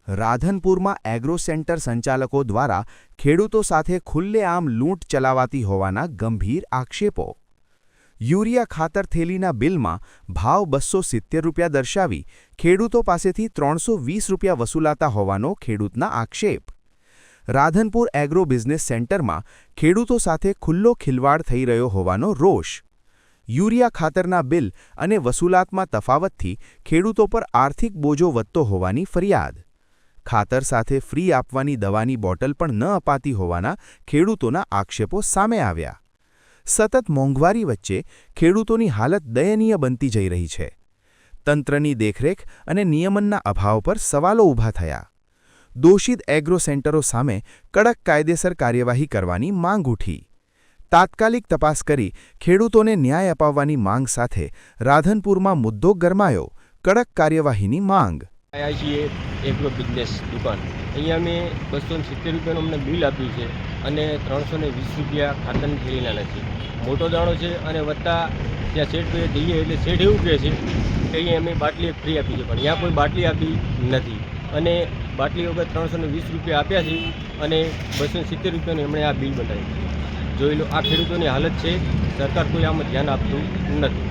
રાધનપુરમાં agro centre સંચાલકો દ્વારા ખેડૂતો સાથે ખુલ્લેઆમ લૂંટ ચલાવાતી હોવાના ગંભીર આક્ષેપો. યુરિયા ખાતર થેલીના બિલમાં ભાવ ₹270 દર્શાવી ખેડૂતો પાસેથી ₹320 વસૂલાતા હોવાનો ખેડૂતના આક્ષેપ. રાધનપુર એગ્રો બિઝનેસ સેન્ટરમાં ખેડૂતો સાથે ખુલ્લો ખિલવાડ થઈ રહ્યો હોવાનો રોષ. યુરિયા ખાતરના બિલ અને વસૂલાતમાં તફાવતથી ખેડૂતો પર આર્થિક બોજો વધતો હોવાની ફરિયાદ. ખાતર સાથે ફ્રી આપવાની દવાની બોટલ પણ ન અપાતી હોવાના ખેડૂતોના આક્ષેપો સામે આવ્યા. સતત મોંઘવારી વચ્ચે ખેડૂતોની હાલત દયનીય બનતી જઈ રહી છે. તંત્રની દેખરેખ અને નિયમનના અભાવ પર સવાલો ઊભા થયા. દોષિત એગ્રો સેન્ટરો સામે કડક કાયદેસર કાર્યવાહી કરવાની માંગ ઉઠી. તાત્કાલિક તપાસ કરી ખેડૂતોને ન્યાય અપાવવાની માંગ સાથે રાધનપુરમાં મુદ્દો ગરમાયો. કડક કાર્યવાહીની માંગ. આવ્યા છીએ એગ્રો બિઝનેસ દુકાન. અહીંયા મેં ₹270 અમને બિલ આપ્યું છે અને ₹320 ખાતરની થેલીના નથી. મોટો દાણો છે અને વત્તા ત્યાં શેઠ પર જઈએ એટલે શેઠ એવું કહે છે કે અહીંયા અમે બાટલી એક ફ્રી આપી છે, પણ અહીંયા કોઈ બાટલી આપી નથી અને બાટલી વગર ₹320 આપ્યા છે અને ₹270 એમણે આ બિલ બનાવ્યું છે. જોઈ લો, આ ખેડૂતોની હાલત છે. સરકાર કોઈ આમાં ધ્યાન આપતું નથી.